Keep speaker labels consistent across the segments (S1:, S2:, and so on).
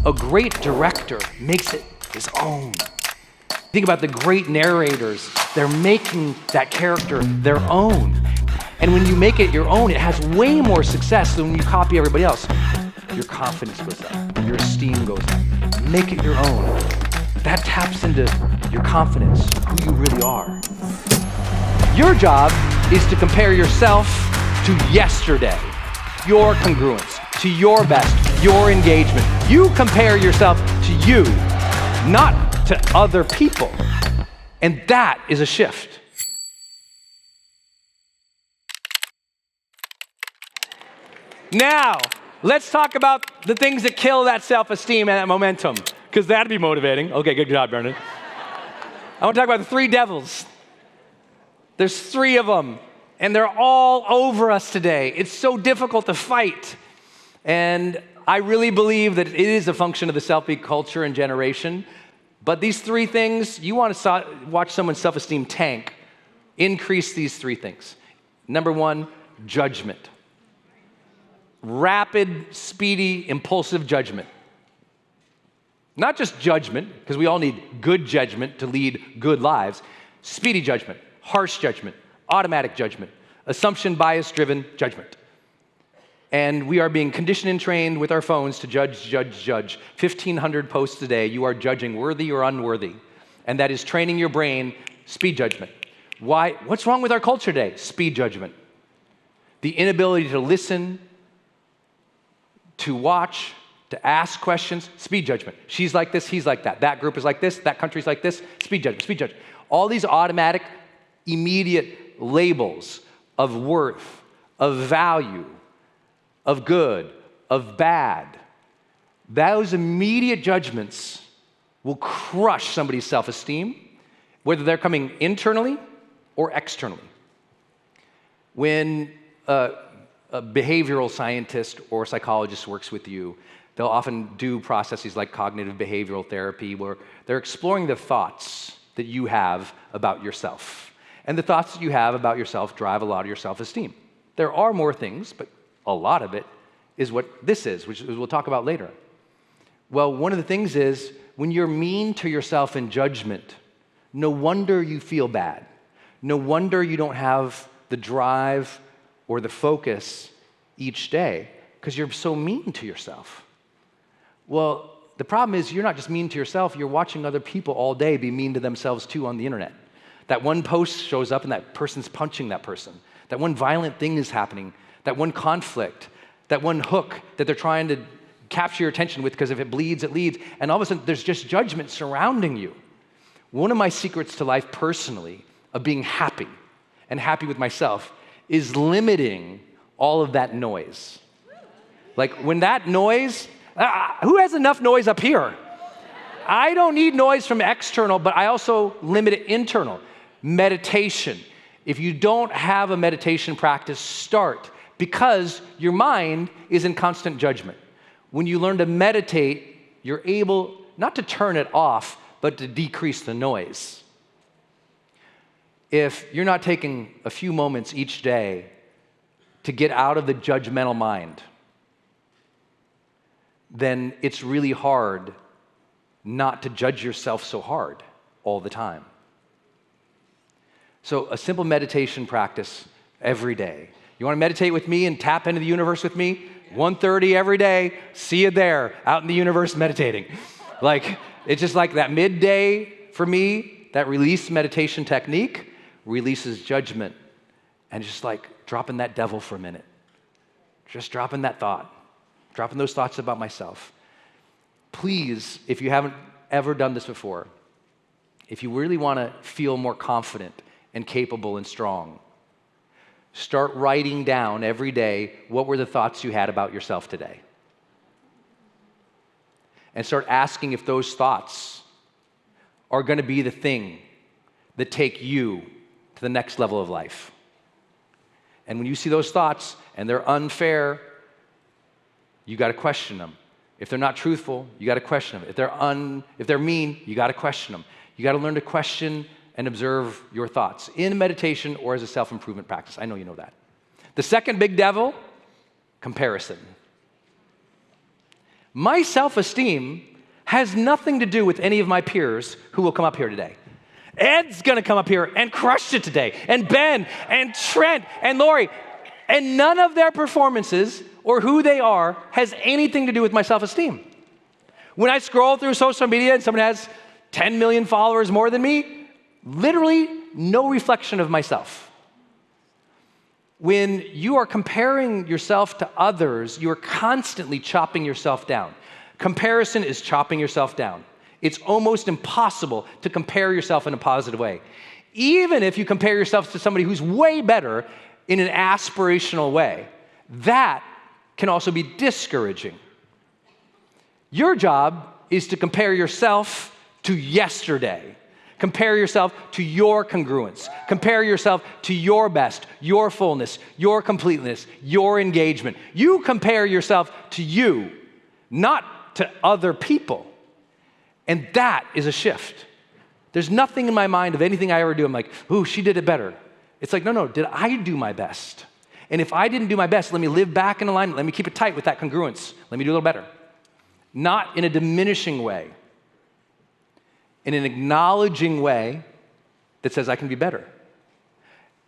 S1: A great director makes it his own. Think about the great narrators. They're making that character their own. And when you make it your own, it has way more success than when you copy everybody else. Your confidence goes up. Your esteem goes up. Make it your own. That taps into your confidence, who you really are. Your job is to compare yourself to yesterday, your congruence, to your best, your engagement. You compare yourself to you, not to other people. And that is a shift. Now, let's talk about the things that kill that self-esteem and that momentum, because that'd be motivating. Okay, good job, Brendon. I want to talk about the three devils. There's three of them, and they're all over us today. It's so difficult to fight. And I really believe that it is a function of the selfie culture and generation. But these three things, you want to watch someone's self-esteem tank, increase these three things. Number one, judgment. Rapid, speedy, impulsive judgment. Not just judgment, because we all need good judgment to lead good lives. Speedy judgment, harsh judgment, automatic judgment, assumption bias-driven judgment. And we are being conditioned and trained with our phones to judge. 1,500 posts a day, you are judging worthy or unworthy. And that is training your brain, speed judgment. Why? What's wrong with our culture today? Speed judgment. The inability to listen, to watch, to ask questions, speed judgment. She's like this, he's like that. That group is like this, that country's like this, speed judgment, speed judgment. All these automatic, immediate labels of worth, of value, of good, of bad. Those immediate judgments will crush somebody's self-esteem, whether they're coming internally or externally. When a behavioral scientist or psychologist works with you, they'll often do processes like cognitive behavioral therapy where they're exploring the thoughts that you have about yourself. And the thoughts that you have about yourself drive a lot of your self-esteem. There are more things, but a lot of it is what this is, which we'll talk about later. Well, one of the things is when you're mean to yourself in judgment, no wonder you feel bad. No wonder you don't have the drive or the focus each day because you're so mean to yourself. Well, the problem is you're not just mean to yourself, you're watching other people all day be mean to themselves too on the internet. That one post shows up and that person's punching that person. That one violent thing is happening. That one conflict. That one hook that they're trying to capture your attention with because if it bleeds, it leads. And all of a sudden, there's just judgment surrounding you. One of my secrets to life personally of being happy and happy with myself is limiting all of that noise. Like when that noise, who has enough noise up here? I don't need noise from external, but I also limit it internal. Meditation. If you don't have a meditation practice, start because your mind is in constant judgment. When you learn to meditate, you're able not to turn it off, but to decrease the noise. If you're not taking a few moments each day to get out of the judgmental mind, then it's really hard not to judge yourself so hard all the time. So a simple meditation practice every day. You want to meditate with me and tap into the universe with me? 1:30 every day, see you there, out in the universe meditating. Like, it's just like that midday for me, that release meditation technique releases judgment and just like dropping that devil for a minute. Just dropping that thought, dropping those thoughts about myself. Please, if you haven't ever done this before, if you really want to feel more confident and capable and strong, start writing down every day what were the thoughts you had about yourself today. And start asking if those thoughts are going to be the thing that take you to the next level of life. And when you see those thoughts and they're unfair, you got to question them. If they're not truthful, you got to question them. If they're mean, you got to question them. You got to learn to question and observe your thoughts in meditation or as a self-improvement practice. I know you know that. The second big devil, comparison. My self-esteem has nothing to do with any of my peers who will come up here today. Ed's gonna come up here and crush it today, and Ben, and Trent, and Lori, and none of their performances or who they are has anything to do with my self-esteem. When I scroll through social media and someone has 10 million followers more than me, literally no reflection of myself. When you are comparing yourself to others, you are constantly chopping yourself down. Comparison is chopping yourself down. It's almost impossible to compare yourself in a positive way. Even if you compare yourself to somebody who's way better in an aspirational way, that can also be discouraging. Your job is to compare yourself to yesterday. Compare yourself to your congruence. Compare yourself to your best, your fullness, your completeness, your engagement. You compare yourself to you, not to other people. And that is a shift. There's nothing in my mind of anything I ever do. I'm like, ooh, she did it better. It's like, no, did I do my best? And if I didn't do my best, let me live back in alignment. Let me keep it tight with that congruence. Let me do a little better. Not in a diminishing way. In an acknowledging way that says I can be better.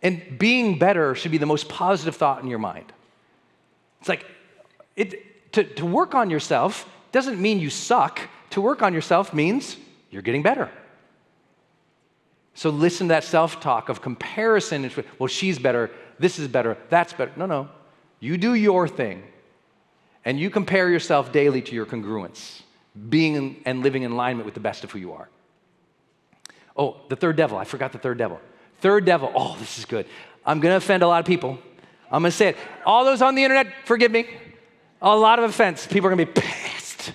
S1: And being better should be the most positive thought in your mind. It's like, to work on yourself doesn't mean you suck. To work on yourself means you're getting better. So listen to that self-talk of comparison. Well, she's better, this is better, that's better. No. You do your thing. And you compare yourself daily to your congruence, being and living in alignment with the best of who you are. Oh, the third devil. I forgot the third devil. Third devil. Oh, this is good. I'm going to offend a lot of people. I'm going to say it. All those on the internet, forgive me. A lot of offense. People are going to be pissed.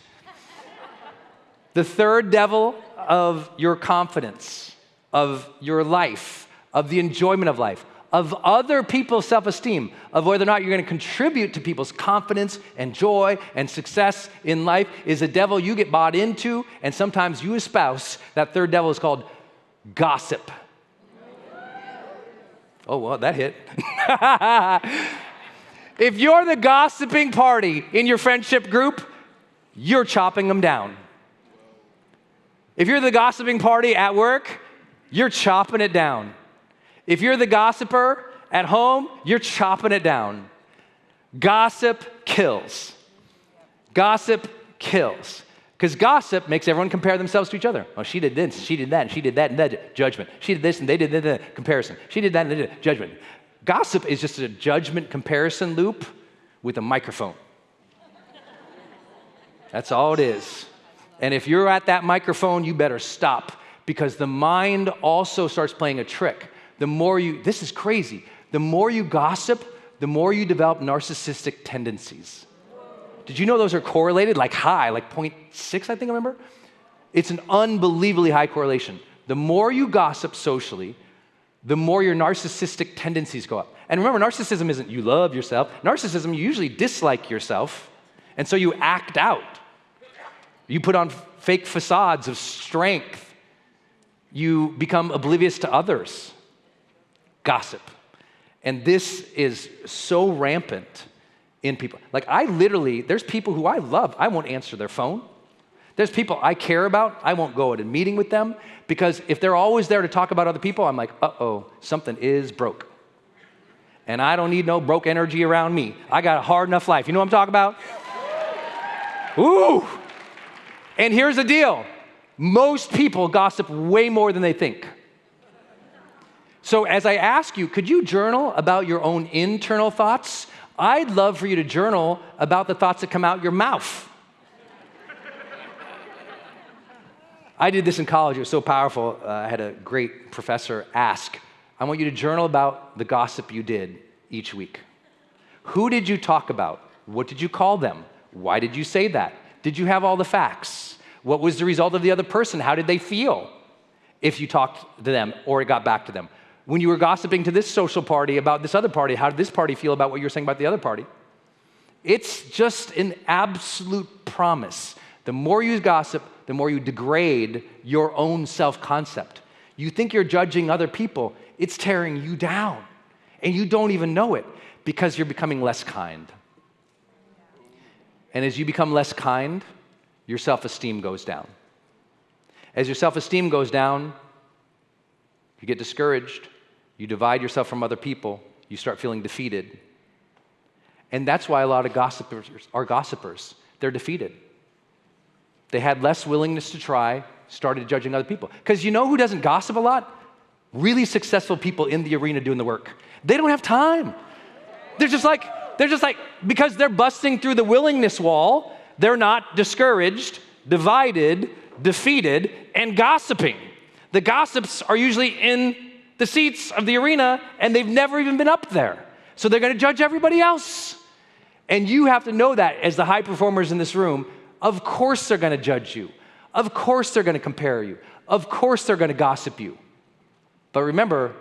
S1: The third devil of your confidence, of your life, of the enjoyment of life, of other people's self-esteem, of whether or not you're going to contribute to people's confidence and joy and success in life, is a devil you get bought into, and sometimes you espouse. That third devil is called gossip. Oh, well, that hit. If you're the gossiping party in your friendship group, you're chopping them down. If you're the gossiping party at work, you're chopping it down. If you're the gossiper at home, you're chopping it down. Gossip kills. Gossip kills. Because gossip makes everyone compare themselves to each other. Oh, she did this, she did that, and she did that, and that, judgment. She did this, and they did that, comparison. She did that, and they did judgment. Gossip is just a judgment comparison loop with a microphone. That's all it is. And if you're at that microphone, you better stop, because the mind also starts playing a trick. The more this is crazy, the more you gossip, the more you develop narcissistic tendencies. Did you know those are correlated? Like high, like 0.6, I think I remember? It's an unbelievably high correlation. The more you gossip socially, the more your narcissistic tendencies go up. And remember, narcissism isn't you love yourself. Narcissism, you usually dislike yourself, and so you act out. You put on fake facades of strength. You become oblivious to others. Gossip. And this is so rampant in people. Like there's people who I love, I won't answer their phone. There's people I care about, I won't go at a meeting with them, because if they're always there to talk about other people, I'm like, uh-oh, something is broke. And I don't need no broke energy around me. I got a hard enough life. You know what I'm talking about? Ooh! And here's the deal. Most people gossip way more than they think. So as I ask you, could you journal about your own internal thoughts? I'd love for you to journal about the thoughts that come out your mouth. I did this in college. It was so powerful. I had a great professor ask, I want you to journal about the gossip you did each week. Who did you talk about? What did you call them? Why did you say that? Did you have all the facts? What was the result of the other person? How did they feel if you talked to them or it got back to them? When you were gossiping to this social party about this other party, how did this party feel about what you were saying about the other party? It's just an absolute promise. The more you gossip, the more you degrade your own self-concept. You think you're judging other people, it's tearing you down. And you don't even know it because you're becoming less kind. And as you become less kind, your self-esteem goes down. As your self-esteem goes down, you get discouraged, you divide yourself from other people, you start feeling defeated. And that's why a lot of gossipers are gossipers. They're defeated. They had less willingness to try, started judging other people. Because you know who doesn't gossip a lot? Really successful people in the arena doing the work. They don't have time. They're just like, because they're busting through the willingness wall, they're not discouraged, divided, defeated, and gossiping. The gossips are usually in the seats of the arena, and they've never even been up there. So they're going to judge everybody else. And you have to know that as the high performers in this room, of course they're going to judge you. Of course they're going to compare you. Of course they're going to gossip you. But remember,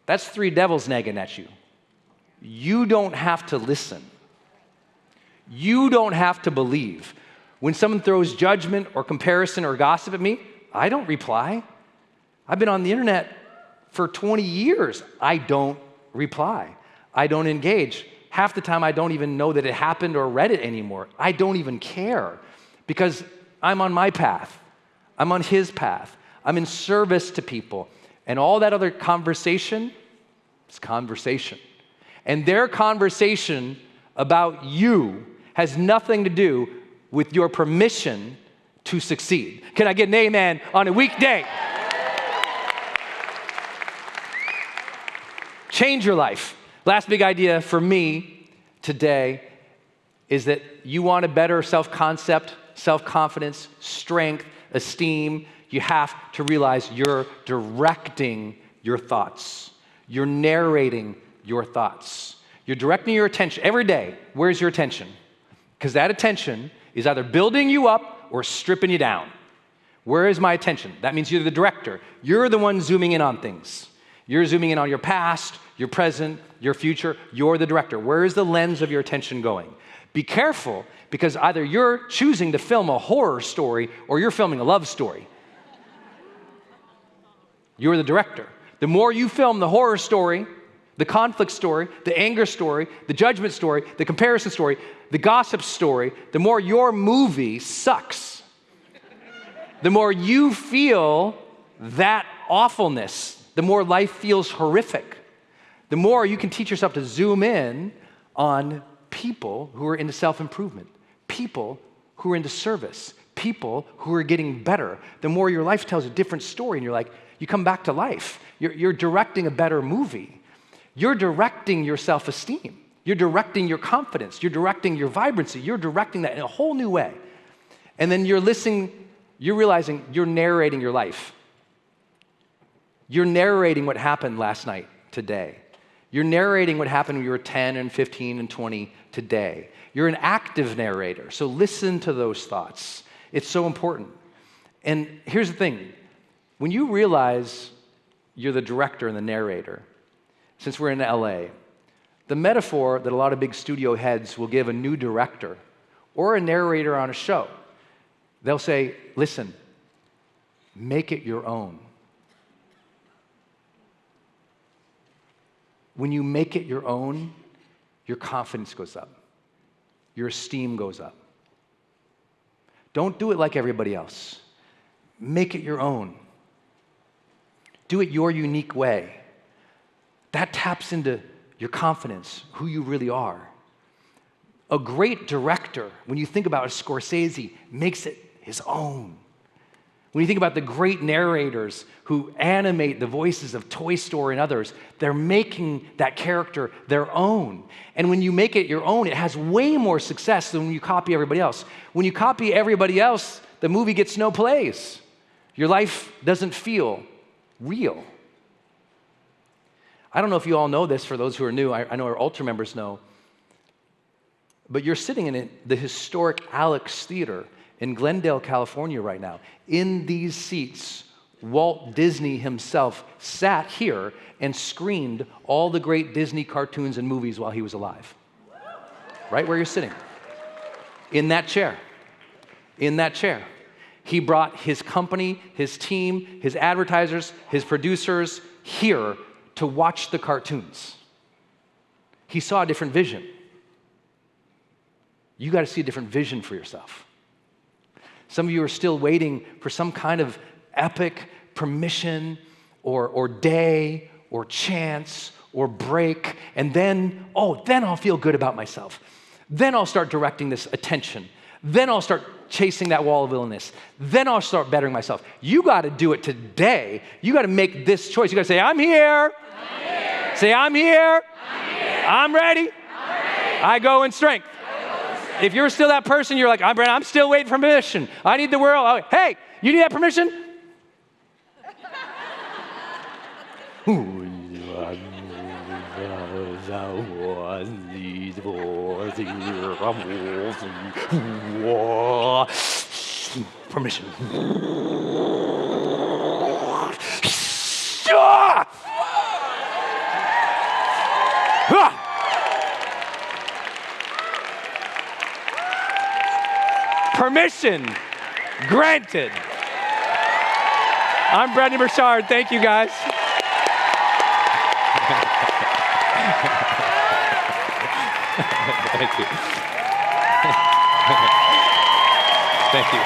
S1: that's 3 devils nagging at you. You don't have to listen. You don't have to believe. When someone throws judgment or comparison or gossip at me, I don't reply. I've been on the internet for 20 years. I don't reply. I don't engage. Half the time, I don't even know that it happened or read it anymore. I don't even care because I'm on my path. I'm on his path. I'm in service to people. And all that other conversation is conversation. And their conversation about you has nothing to do with your permission to succeed. Can I get an amen on a weekday? Change your life. Last big idea for me today is that you want a better self-concept, self-confidence, strength, esteem. You have to realize you're directing your thoughts. You're narrating your thoughts. You're directing your attention every day. Where's your attention? Because that attention is either building you up or stripping you down. Where is my attention? That means you're the director. You're the one zooming in on things. You're zooming in on your past, your present, your future. You're the director. Where is the lens of your attention going? Be careful, because either you're choosing to film a horror story or you're filming a love story. You're the director. The more you film the horror story, the conflict story, the anger story, the judgment story, the comparison story, the gossip story, the more your movie sucks. The more you feel that awfulness, the more life feels horrific. The more you can teach yourself to zoom in on people who are into self-improvement, people who are into service, people who are getting better. The more your life tells a different story, and you come back to life. You're directing a better movie. You're directing your self-esteem. You're directing your confidence. You're directing your vibrancy. You're directing that in a whole new way. And then you're realizing you're narrating your life. You're narrating what happened last night, today. You're narrating what happened when you were 10 and 15 and 20 today. You're an active narrator, so listen to those thoughts. It's so important. And here's the thing. When you realize you're the director and the narrator, since we're in LA, the metaphor that a lot of big studio heads will give a new director or a narrator on a show, they'll say, listen, make it your own. When you make it your own, your confidence goes up. Your esteem goes up. Don't do it like everybody else. Make it your own. Do it your unique way. That taps into your confidence, who you really are. A great director, when you think about Scorsese, makes it his own. When you think about the great narrators who animate the voices of Toy Story and others, they're making that character their own. And when you make it your own, it has way more success than when you copy everybody else. When you copy everybody else, the movie gets no plays. Your life doesn't feel real. I don't know if you all know this, for those who are new. I know our Ultra members know. But you're sitting in the historic Alex Theater in Glendale, California right now. In these seats, Walt Disney himself sat here and screened all the great Disney cartoons and movies while he was alive. Right where you're sitting. In that chair. In that chair. He brought his company, his team, his advertisers, his producers here to watch the cartoons. He saw a different vision. You got to see a different vision for yourself. Some of you are still waiting for some kind of epic permission or day or chance or break, and then I'll feel good about myself. Then I'll start directing this attention. Then I'll start chasing that wall of illness. Then I'll start bettering myself. You got to do it today. You got to make this choice. You got to say, I'm here.
S2: I'm here.
S1: Say, I'm here.
S2: I'm here.
S1: I'm ready.
S2: I'm ready.
S1: I go in strength. If you're still that person, you're like, I'm still waiting for permission. I need the world. Oh, hey, you need that permission? Permission. Permission granted. I'm Brendon Burchard. Thank you, guys. Thank you. Thank you.